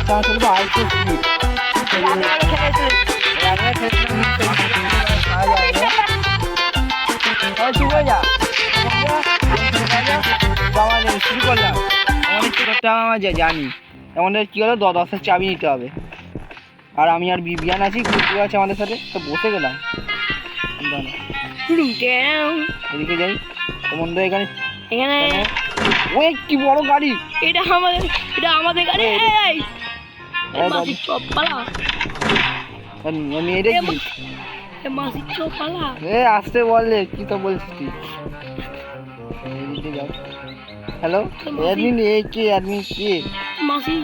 Chance হলো আরেকটু speed ঠিক হয়ে যা শুরু করলাম। আমাদের কি করতে হবে আমার জানি। আমাদের কী হলো 10-10 চাবি নিতে হবে। আর আমি আর বিবিয়ান আছি, গুড্ডু আছে আমাদের সাথে, তো বসে গেলাম। এদিকে যাই তো বন্ধু, এখানে এখানে ওই কি বড় গাড়ি, এটা আমাদের গাড়ি। মাসির চপ পালা, আমি এটা কি মাসির চপ পালা। আসতে বললে কি তো বলছিস তুই। এদিকে যাও। হ্যালো অ্যাডমিন, এই কে অ্যাডমিন কে? মাসি,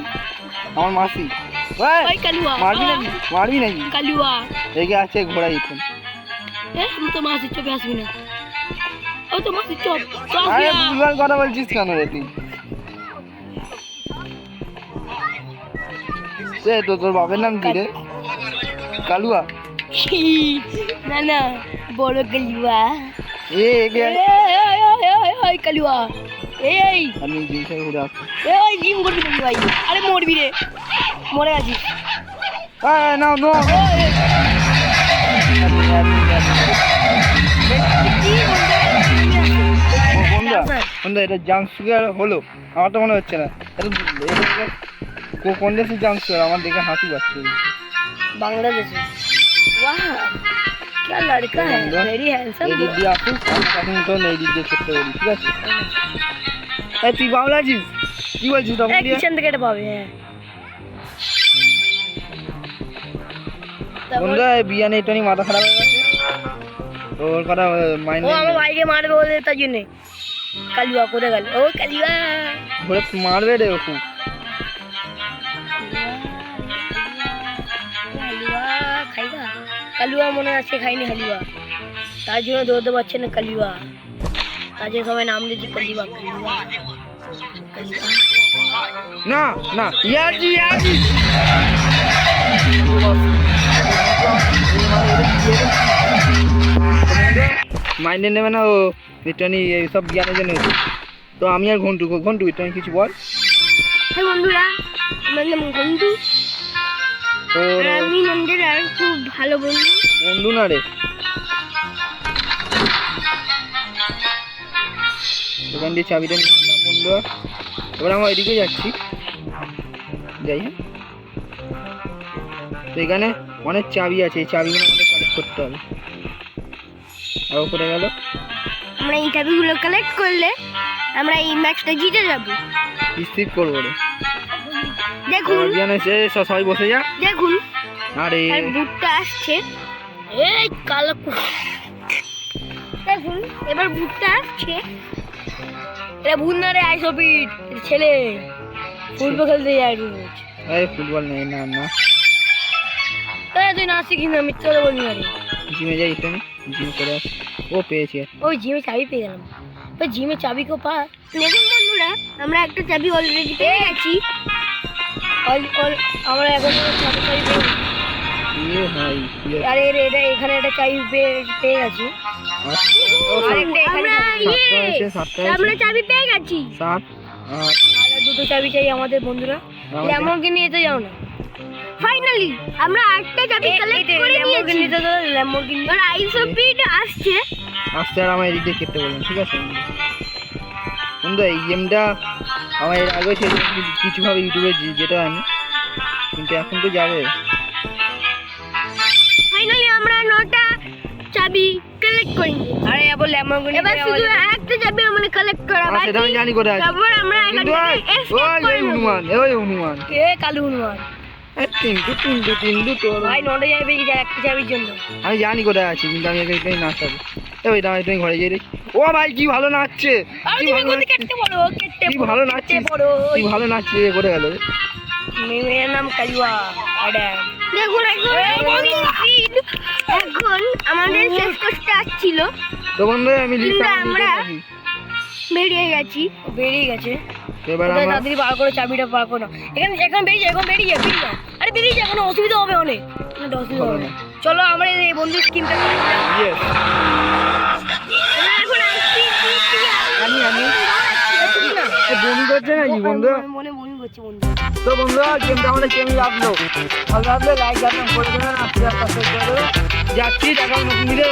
আমার মাসি। ওই কালুয়া, মারবি নাকি? কালুয়া রেগে আছে ঘোড়া ইথুন। তুমি তো মাসির চপে আসবি না। ও তো মাসির চপ। আরে ভুলভাল কথা বলছিস কেন রে তুই? সে তো তোর বাপের নাম কি রে? কালুয়া? না না, বড় কালুয়া। ওই কালুয়া, এই আমি জিম থেকে ঘুরে আসছি। ওই জিম করবি নাকি ভাই? আরে মরবি রে, মরে আছিস। না বন্ধু, এটা জাম্প স্কেয়ার হলো? আমার তো মনে হচ্ছে না। কোন দেশের জাম্প স্কেয়ার? আমার দেখে হাসি পাচ্ছে। বাংলাদেশে। वाह क्या लड़का है, वेरी हैंडसम। এই দিক দিয়ে আসুন, এখন তো এই দিক দিয়ে করতে বলি, ঠিক আছে? তুই বাংলা আছিস? কি বলছিস তখন? কিচেন থেকে এটা পাবে। হ্যাঁ বন্ধু, বিয়ানে এটা নিয়ে মাথা খারাপ হয়ে গেছে। ওর কথা মাইন্ড, ও আমার ভাইকে মারবে বলে, তাই জন্য কালুয়া করে গেল। ও কালুয়া ঘুরে মারবে রে ওকে। খাইবা? কালুয়া মনে আছে খাইনি হালুয়া, তার জন্য দৌড়তে পারছে না কালুয়া। তার জন্য সবাই নাম দিয়েছে কালুয়া। কালুয়া না না, ইয়াজি মাইন্ডে নেবে না ও। ইটানি এইসব জ্ঞানের জন্য হয়েছে। তো আমি আর ঘন্টু ইটানি কিছু বল। হ্যাঁ বন্ধুরা, আমার নাম ঘন্টু। আমি নন্দের আর খুব ভালো বন্ধু না রে। দোকান দিয়ে চাবিটা নিয়ে বন্ধু। এবার আমরা এদিকে যাচ্ছি, যাই। হ্যাঁ, তো এখানে অনেক চাবি আছে, এই চাবিগুলো আমাদের কালেক্ট করতে হবে। আর করে গেল, আমরা এই চাবিগুলো কালেক্ট করলে আমরা এই ম্যাচটা জিতে যাব। রিসিভ করবো রে। দেখুন সবাই বসে যা। দেখুন, আরে ভূতটা আসছে। এই কালো, দেখুন এবার ভূতটা আসছে। এটা ভূত না রে, আইসোপিট ছেলে ফুটবল খেলতে যায় রোজ। এই ফুটবল নেই, না না তুই না শিখিস না, মিথ্যা কথা বলবি না রে। জিমে যাই, তুমি জিম করে আস। ও পেয়েছি, ওই জিমে চাবি পেয়ে গেলাম। ওই জিমে চাবি কো পা। দেখুন বন্ধুরা, আমরা একটা চাবি অলরেডি পেয়ে গেছি। আমরা এখন চাবি পেয়ে গেছি। আরে এটা এখানে একটা চাবি পেয়ে গেছি। আমরা চাবি পেয়ে গেছি। 7 8 আর দুটো চাবি চাই আমাদের বন্ধুরা। ল্যাম্বরগিনি নিতে যাও না। ফাইনালি আমরা একটা চাবি কালেক্ট করে নিয়েছি। ল্যাম্বরগিনি আর আইসোপিড আসছে। আর আমার এদিক দিয়ে কেটে বলুন, ঠিক আছে বন্ধু? এই গেমটা আমার এর আগে কিছুভাবে ইউটিউবে যেটা আমি, কিন্তু এখন তো যাবে। ফাইনালি আমরা 9টা চাবি কালেক্ট করি। আরে আবার ল্যাম্বরগিনি এবার শুধু একটা চাবি আমরা কালেক্ট করা বাকি। সেটা আমি জানি করে আছে। তারপর আমরা এখান থেকে এসকেপ ওই হনুমান, ওই হনুমান, কে কালু হনুমান। তিনটু তোর ভাই 9টা চাবি পেয়ে গেছে একটা চাবির জন্য। আমি জানি করে আছি, কিন্তু আমি এখানে নাচাবো। ওই দাঁড়াই, তুমি ঘরে যাই রে। ও ভাই কি ভালো নাচছে, কি ভালো নাচছে, কি ভালো নাচছে করে গেল। মেয়ের নাম কালুয়া। দেখুন এখন আমাদের শেষ করতে আসছিল। তো বন্ধু আমি আমরা বেরিয়ে গেছি, বেরিয়ে গেছে। এবার তাড়াতাড়ি বার করে চাবিটা বার করো। এখন বেরিয়ে যা। আরে বেরিয়ে যা, কোনো অসুবিধা হবে অনেক। অসুবিধা হবে না। চলো আমরা এই বন্ধু স্কিমটা করি। আমি বমি করছে নাকি বন্ধু? মনে বমি করছে বন্ধু। তো বন্ধুরা গেমটা আমাদের কেমন লাগলো? ভালো লাগলে লাইক করে দেবেন, আর শেয়ার করে দেবেন। যাচ্ছি, দেখা নতুন ভিডিও।